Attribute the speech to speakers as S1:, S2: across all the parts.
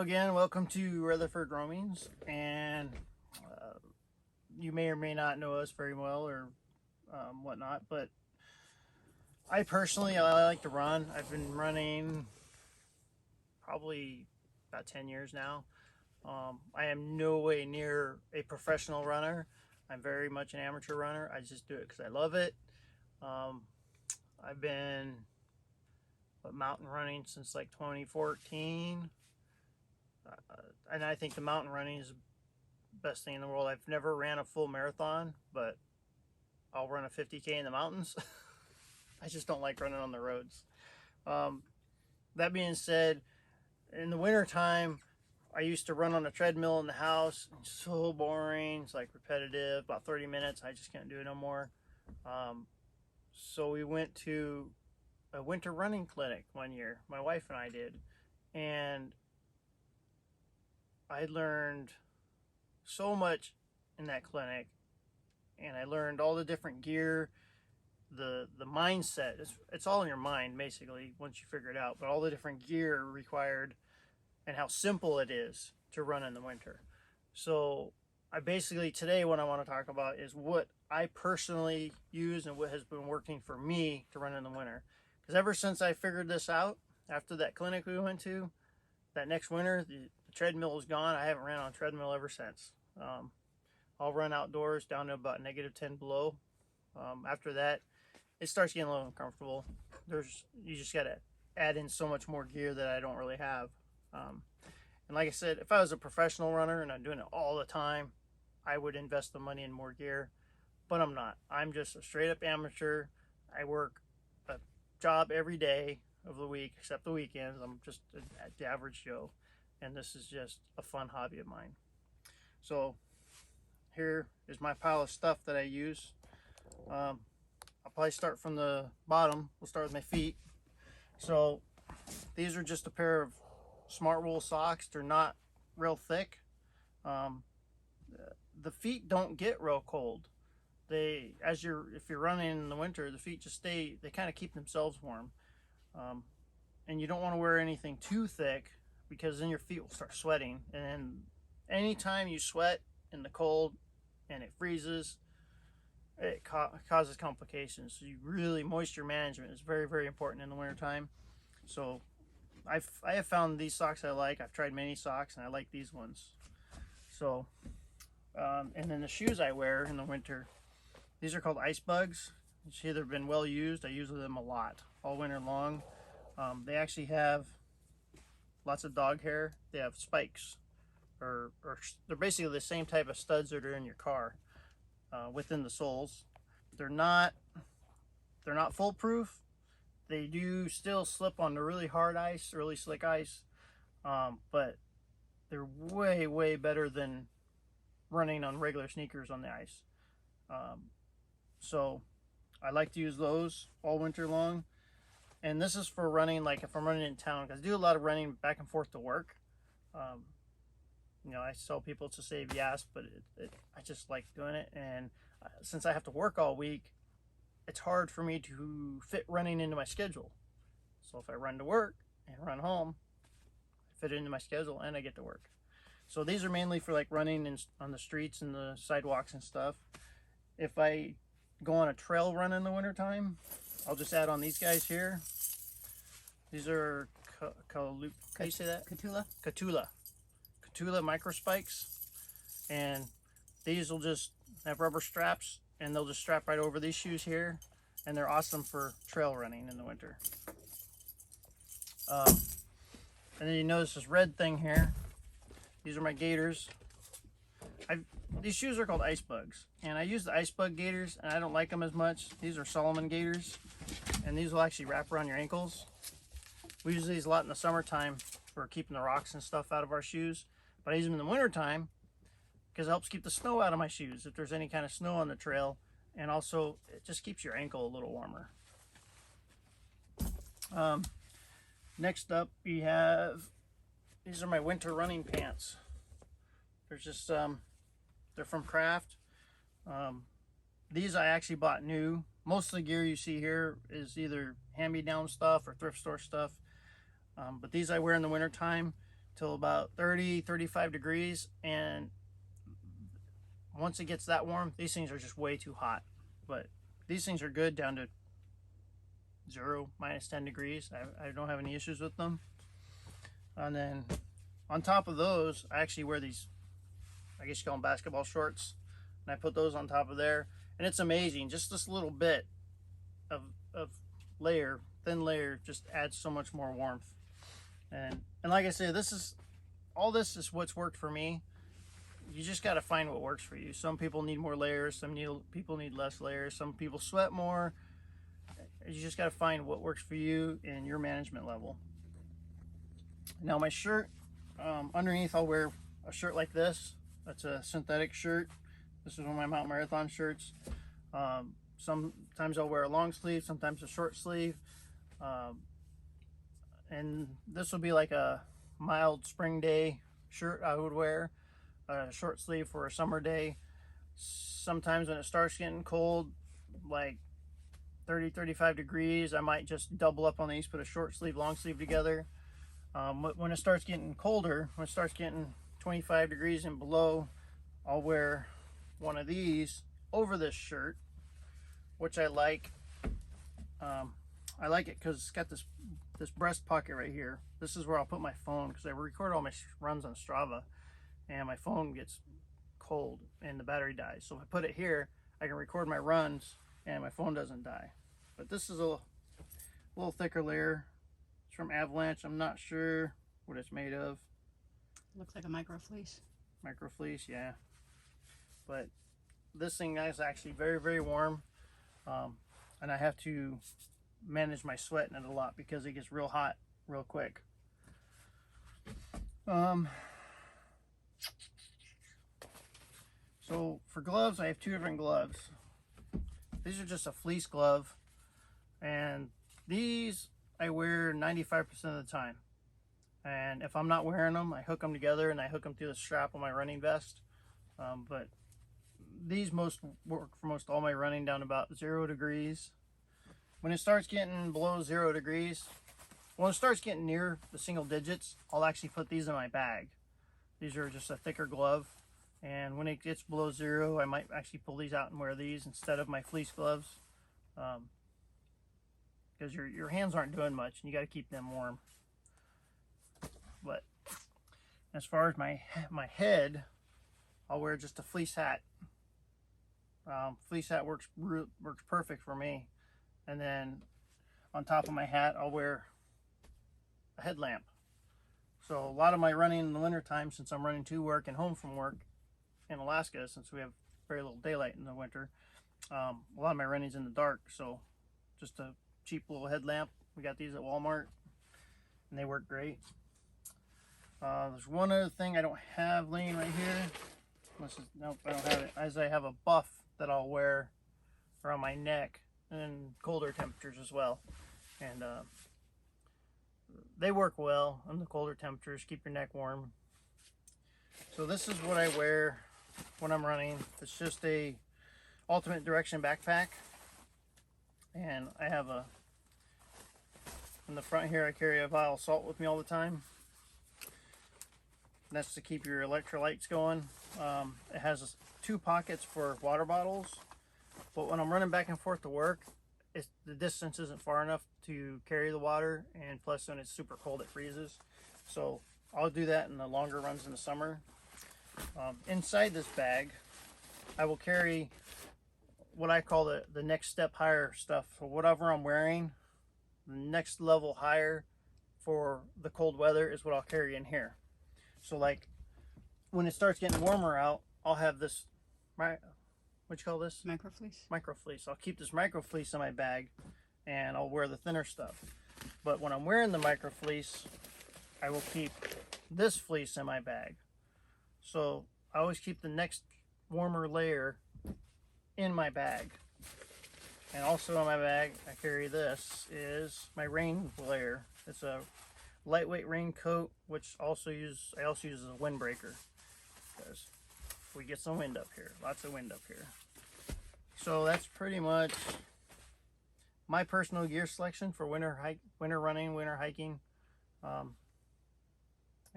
S1: again, welcome to Rutherford Roamings, and you may or may not know us very well or whatnot, but I personally like to run. I've been running probably about 10 years now. I am no way near a professional runner. I'm very much an amateur runner. I just do it because I love it. Um, I've been mountain running since like 2014. And I think the mountain running is the best thing in the world. I've never ran a full marathon, but I'll run a 50K in the mountains. I just don't like running on the roads. That being said, in the winter time, I used to run on a treadmill in the house. It's so boring. It's like repetitive, about 30 minutes. I just can't do it no more. So we went to a winter running clinic one year. My wife and I did. And I learned so much in that clinic, and I learned all the different gear, the mindset. It's all in your mind basically once you figure it out, but all the different gear required and how simple it is to run in the winter. So I basically today what I want to talk about is what I personally use and what has been working for me to run in the winter. Because ever since I figured this out after that clinic we went to, that next winter, the treadmill is gone. I haven't ran on a treadmill ever since. I'll run outdoors down to about -10 below. After that, it starts getting a little uncomfortable. You just got to add in so much more gear that I don't really have. And like I said, if I was a professional runner and I'm doing it all the time, I would invest the money in more gear. But I'm not. I'm just a straight up amateur. I work a job every day of the week except the weekends. I'm just the average Joe, and this is just a fun hobby of mine. So here is my pile of stuff that I use. I'll probably start from the bottom. We'll start with my feet. So these are just a pair of Smartwool socks. They're not real thick. The feet don't get real cold. If you're running in the winter, the feet just they kind of keep themselves warm. And you don't want to wear anything too thick because then your feet will start sweating. And anytime you sweat in the cold and it freezes, it causes complications. So moisture management is very, very important in the wintertime. So I have found these socks I like. I've tried many socks and I like these ones. So, and then the shoes I wear in the winter, these are called Ice Bugs. You see they've been well used. I use them a lot all winter long. They actually have lots of dog hair. They have spikes, or they're basically the same type of studs that are in your car within the soles. They're not foolproof. They do still slip on the really hard ice, really slick ice, but they're way, way better than running on regular sneakers on the ice. So I like to use those all winter long. And this is for running, like if I'm running in town, because I do a lot of running back and forth to work. I tell people to save gas, but I just like doing it. And since I have to work all week, it's hard for me to fit running into my schedule. So if I run to work and run home, I fit it into my schedule and I get to work. So these are mainly for like running on the streets and the sidewalks and stuff. If I go on a trail run in the wintertime, I'll just add on these guys here. These are, how do you say that? Kahtoola micro spikes. And these will just have rubber straps and they'll just strap right over these shoes here. And they're awesome for trail running in the winter. And then you notice this red thing here. These are my gaiters. These shoes are called Ice Bugs, and I use the Ice Bug gaiters, and I don't like them as much. These are Salomon gaiters, and these will actually wrap around your ankles. We use these a lot in the summertime for keeping the rocks and stuff out of our shoes, but I use them in the wintertime because it helps keep the snow out of my shoes if there's any kind of snow on the trail, and also it just keeps your ankle a little warmer. Next up, we have, these are my winter running pants. They're just, they're from Craft. These I actually bought new. Most of the gear you see here is either hand-me-down stuff or thrift store stuff. But these I wear in the wintertime till about 30-35 degrees, and once it gets that warm, these things are just way too hot. But these things are good down to 0, -10 degrees. I don't have any issues with them. And then on top of those, I actually wear these, I guess you call them basketball shorts, and I put those on top of there, and it's amazing. Just this little bit of layer, thin layer, just adds so much more warmth. And like I said, this is what's worked for me. You just got to find what works for you. Some people need more layers, people need less layers, some people sweat more. You just got to find what works for you and your management level. Now my shirt, underneath I'll wear a shirt like this. That's a synthetic shirt. This is one of my Mount Marathon shirts. Sometimes I'll wear a long sleeve, sometimes a short sleeve. And this will be like a mild spring day shirt I would wear. A short sleeve for a summer day. Sometimes when it starts getting cold, like 30-35 degrees, I might just double up on these, put a short sleeve, long sleeve together. When it starts getting colder, when it starts getting 25 degrees and below, I'll wear one of these over this shirt, which I like. I like it because it's got this breast pocket right here. This is where I'll put my phone, because I record all my runs on Strava, and my phone gets cold and the battery dies. So if I put it here, I can record my runs and my phone doesn't die. But this is a little thicker layer. It's from Avalanche. I'm not sure what it's made of.
S2: Looks like a micro fleece.
S1: Micro fleece, yeah. But this thing is actually very, very warm. And I have to manage my sweat in it a lot because it gets real hot real quick. So for gloves, I have 2 different gloves. These are just a fleece glove, and these I wear 95% of the time. And if I'm not wearing them, I hook them together and I hook them through the strap on my running vest. But these work for most all my running down about 0 degrees. When it starts getting below 0 degrees, when it starts getting near the single digits, I'll actually put these in my bag. These are just a thicker glove. And when it gets below 0, I might actually pull these out and wear these instead of my fleece gloves. Because your hands aren't doing much and you got to keep them warm. But as far as my head, I'll wear just a fleece hat. Fleece hat works perfect for me. And then on top of my hat, I'll wear a headlamp. So a lot of my running in the winter time, since I'm running to work and home from work in Alaska, since we have very little daylight in the winter, a lot of my running's in the dark. So just a cheap little headlamp. We got these at Walmart and they work great. There's one other thing I don't have laying right here. Nope, I don't have it. As I have a buff that I'll wear around my neck in colder temperatures as well. And they work well in the colder temperatures, keep your neck warm. So this is what I wear when I'm running. It's just a Ultimate Direction backpack. And I have in the front here, I carry a vial of salt with me all the time. That's to keep your electrolytes going. It has 2 pockets for water bottles, but when I'm running back and forth to work, the distance isn't far enough to carry the water, and plus when it's super cold it freezes. So I'll do that in the longer runs in the summer. Inside this bag, I will carry what I call the next step higher stuff. So whatever I'm wearing, the next level higher for the cold weather is what I'll carry in here. So like when it starts getting warmer out, I'll have this, what you call this?
S2: Micro fleece.
S1: Micro fleece. I'll keep this micro fleece in my bag and I'll wear the thinner stuff. But when I'm wearing the micro fleece, I will keep this fleece in my bag. So I always keep the next warmer layer in my bag. And also in my bag, I carry this, is my rain layer. It's a lightweight raincoat, which I also use as a windbreaker, because we get some wind up here, lots of wind up here. So that's pretty much my personal gear selection for winter running, winter hiking.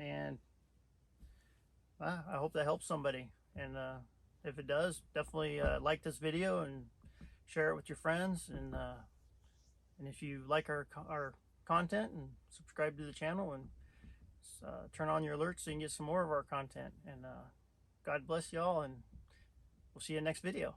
S1: And I hope that helps somebody. And if it does, definitely like this video and share it with your friends. And if you like our content, and subscribe to the channel, and turn on your alerts so you can get some more of our content. And God bless y'all, and we'll see you next video.